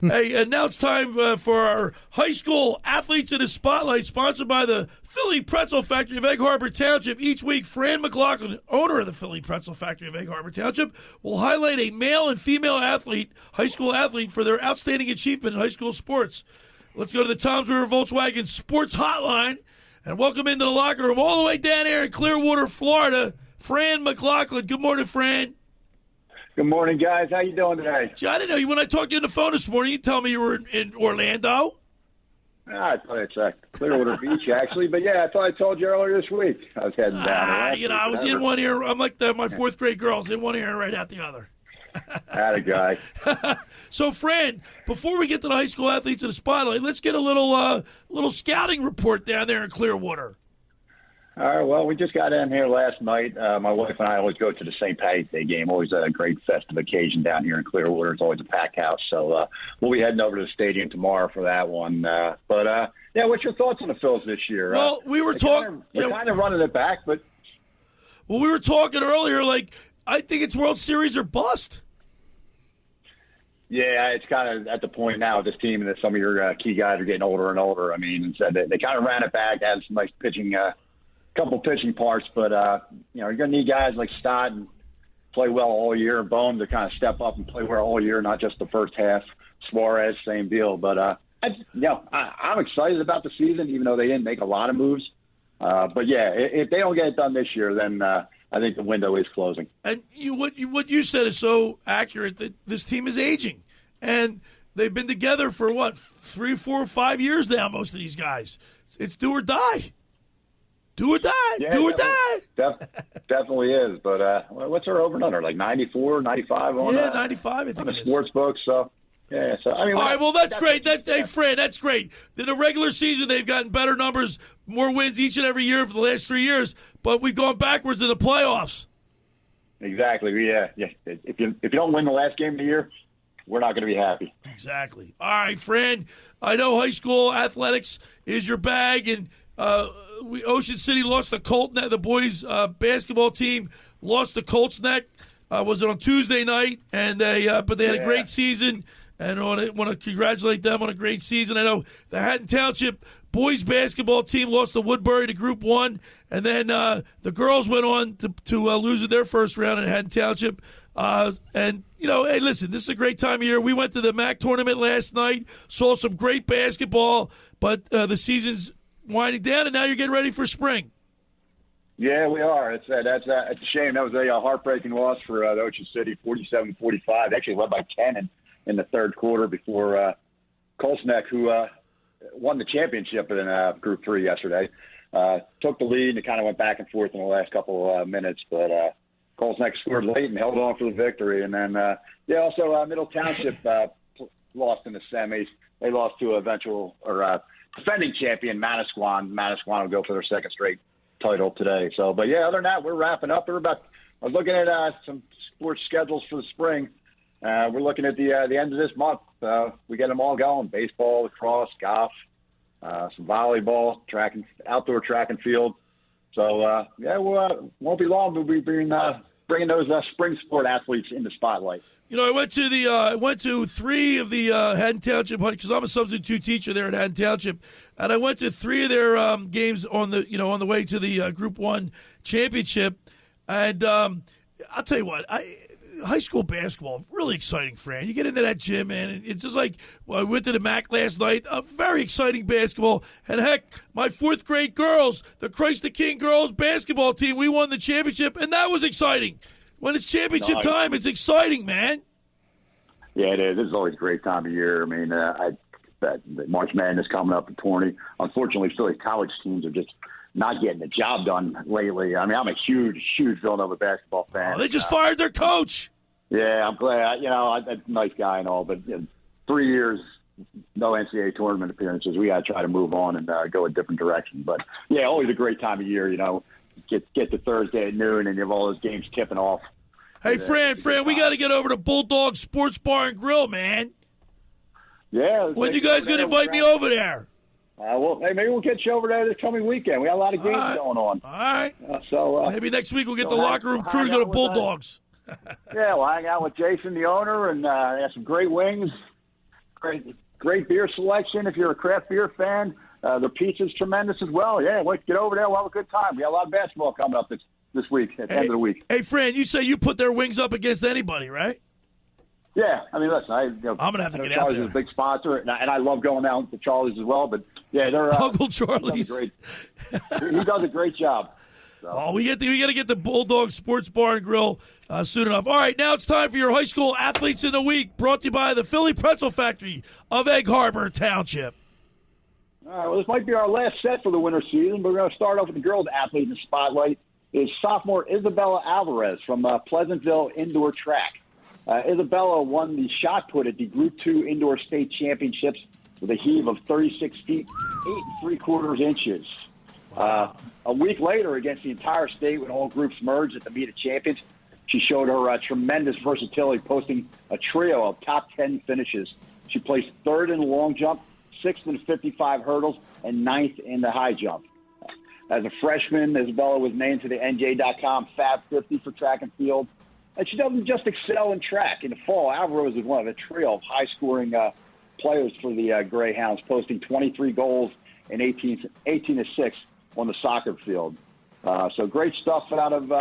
Hey, and now it's time for our high school athletes in the spotlight, sponsored by the Philly Pretzel Factory of Egg Harbor Township. Each week, Fran McLaughlin, owner of the Philly Pretzel Factory of Egg Harbor Township, will highlight a male and female athlete, high school athlete, for their outstanding achievement in high school sports. Let's go to the Toms River Volkswagen Sports Hotline and welcome into the locker room all the way down here in Clearwater, Florida, Fran McLaughlin. Good morning, Fran. Good morning, guys. How you doing today? Gee, I didn't know you. When I talked to you on the phone this morning, you tell me you were in Orlando. I thought it's Clearwater Beach, actually. But, yeah, I thought I told you earlier this week. I was heading down there. I was in one ear. I'm like my fourth-grade girls, in one ear and right out the other. Atta guy. So, Fran, before we get to the high school athletes in the spotlight, let's get a little scouting report down there in Clearwater. All right, well, we just got in here last night. My wife and I always go to the St. Patty's Day game. Always a great festive occasion down here in Clearwater. It's always a packed house. So we'll be heading over to the stadium tomorrow for that one. Yeah, what's your thoughts on the Phils this year? Well, we were talking. We're kind of running it back, but. Well, we were talking earlier, I think it's World Series or bust. Yeah, it's kind of at the point now, this team, that some of your key guys are getting older and older. I mean, they kind of ran it back, had some nice pitching couple pitching parts, but you're going to need guys like Stott and play well all year, and Bone to kind of step up and play well all year, not just the first half. Suarez, same deal. But I'm excited about the season, even though they didn't make a lot of moves. But yeah, if they don't get it done this year, then I think the window is closing. And what you said is so accurate, that this team is aging, and they've been together for 3, 4, 5 years now. Most of these guys, it's do or die. Do or die. Yeah, do or die. Definitely is. But what's our over and under? Like 94, 95 on that? Yeah, 95, I think on it the is. sports book, so. Yeah, so I mean. All right, well, that's great. Hey, Fran, that's great. In the regular season, they've gotten better numbers, more wins each and every year for the last 3 years, but we've gone backwards in the playoffs. Exactly. Yeah. If you don't win the last game of the year, we're not going to be happy. Exactly. All right, Fran, I know high school athletics is your bag, and Ocean City lost the Colt Neck. The boys' basketball team lost the Colts Neck. Was it on Tuesday night? And they had a great season. And I want to congratulate them on a great season. I know the Hatton Township boys basketball team lost to Woodbury to Group 1. And then the girls went on to lose in their first round in Hatton Township. Hey, listen, this is a great time of year. We went to the MAC tournament last night, saw some great basketball, but the season's winding down, and now you're getting ready for spring. Yeah, we are. It's a shame. That was a heartbreaking loss for the Ocean City, 47-45. They actually led by 10 in the third quarter before Colts Neck, who won the championship in Group 3 yesterday, took the lead, and it kind of went back and forth in the last couple minutes. But Colts Neck scored late and held on for the victory. And then, also Middle Township lost in the semis. They lost to defending champion Manasquan. Manasquan will go for their second straight title today. So, but yeah, other than that, we're wrapping up. I was looking at some sports schedules for the spring. We're looking at the end of this month. We get them all going: baseball, lacrosse, golf, some volleyball, outdoor track and field. So won't be long. We'll be bringing those spring sport athletes into spotlight. I went to 3 of the Hatton Township, because I'm a substitute teacher there at Hatton Township, and I went to 3 of their games on the way to the Group 1 championship. And I'll tell you what, high school basketball, really exciting, Fran. You get into that gym, man, and it's just like, I went to the MAC last night, a very exciting basketball. And heck, my 4th grade girls, the Christ the King girls basketball team, we won the championship, and that was exciting. When it's championship time, it's exciting, man. Yeah, it is. This is always a great time of year. I mean, the March Madness coming up in 20. Unfortunately, Philly college teams are just not getting the job done lately. I mean, I'm a huge Villanova basketball fan. Oh, they just fired their coach. Yeah, I'm glad. I'm a nice guy and all, but 3 years, no NCAA tournament appearances. We got to try to move on and go a different direction. But, yeah, always a great time of year, Get to Thursday at noon and you have all those games tipping off. Hey, Fran, we got to get over to Bulldog Sports Bar and Grill, man. Yeah. When you guys going to invite me over there? Maybe we'll get you over there this coming weekend. We got a lot of games going on. All right. Maybe next week we'll get the locker room crew to go to Bulldogs. Yeah, we'll hang out with Jason, the owner, and have some great wings. great beer selection. If you're a craft beer fan, the pizza's tremendous as well. Yeah, let's get over there. We'll have a good time. We got a lot of basketball coming up this week at the end of the week. Hey, Fran, you say you put their wings up against anybody, right? Yeah, I mean, listen, I'm going to have to get Charlie's out there. Is a big sponsor, and I love going out to Charlie's as well. But, yeah, they're Uncle Charlie's. He does a great job. So. Oh, we got to get the Bulldog Sports Bar and Grill soon enough. All right, now it's time for your high school athletes in the week, brought to you by the Philly Pretzel Factory of Egg Harbor Township. All right, well, this might be our last set for the winter season, but we're going to start off with the girls' athlete in the spotlight. Is sophomore Isabella Alvarez from Pleasantville Indoor Track. Isabella won the shot put at the Group 2 Indoor State Championships with a heave of 36 feet, 8 3/4 inches. Wow. A week later, against the entire state when all groups merged at the Meet of Champions, she showed her tremendous versatility, posting a trio of top 10 finishes. She placed third in the long jump, sixth in the 55 hurdles, and ninth in the high jump. As a freshman, Isabella was named to the NJ.com Fab 50 for track and field. And she doesn't just excel in track. In the fall, Alvarez is one of a trio of high-scoring players for the Greyhounds, posting 23 goals and 18 assists on the soccer field. So great stuff out of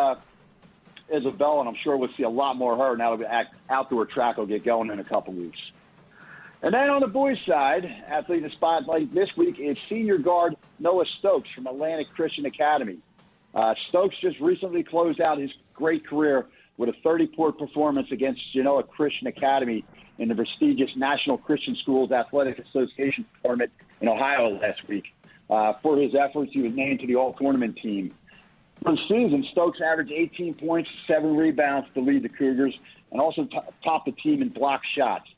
Isabella, and I'm sure we'll see a lot more of her now that outdoor track will get going in a couple weeks. And then on the boys' side, athlete in the spotlight this week is senior guard Noah Stokes from Atlantic Christian Academy. Stokes just recently closed out his great career with a 30-point performance against Genoa Christian Academy in the prestigious National Christian Schools Athletic Association tournament in Ohio last week. For his efforts, he was named to the all-tournament team. For the season, Stokes averaged 18 points, 7 rebounds to lead the Cougars, and also topped the team in block shots.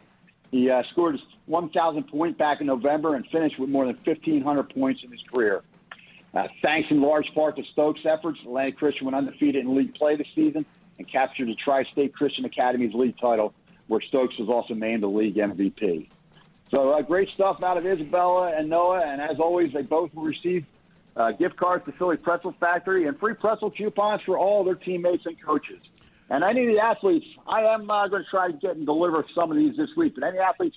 He scored his 1,000th point back in November and finished with more than 1,500 points in his career. Thanks in large part to Stokes' efforts, Atlantic Christian went undefeated in league play this season and captured the Tri-State Christian Academy's league title, where Stokes was also named the league MVP. So great stuff out of Isabella and Noah, and as always, they both will receive gift cards to Philly Pretzel Factory and free pretzel coupons for all their teammates and coaches. And any of the athletes, I am going to try to get and deliver some of these this week, but any athletes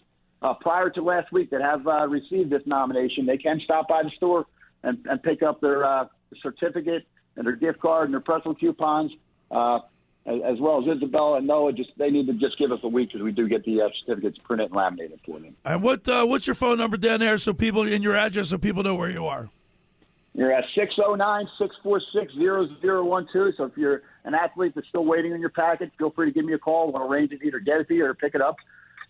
prior to last week that have received this nomination, they can stop by the store and pick up their certificate and their gift card and their pretzel coupons, as well as Isabella and Noah. They need to just give us a week because we do get the certificates printed and laminated for them. And what's your phone number down there so people, and your address so people know where you are? You're at 609-646-0012. So if you're an athlete that's still waiting on your package, feel free to give me a call. We'll arrange it, either get it to you or pick it up.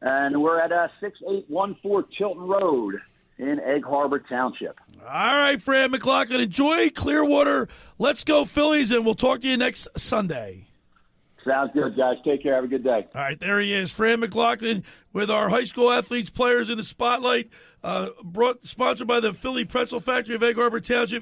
And we're at 6814 Tilton Road in Egg Harbor Township. All right, Fran McLaughlin, enjoy Clearwater. Let's go Phillies, and we'll talk to you next Sunday. Sounds good, guys. Take care. Have a good day. All right, there he is, Fran McLaughlin, with our high school athletes, players in the spotlight, sponsored by the Philly Pretzel Factory of Egg Harbor Township.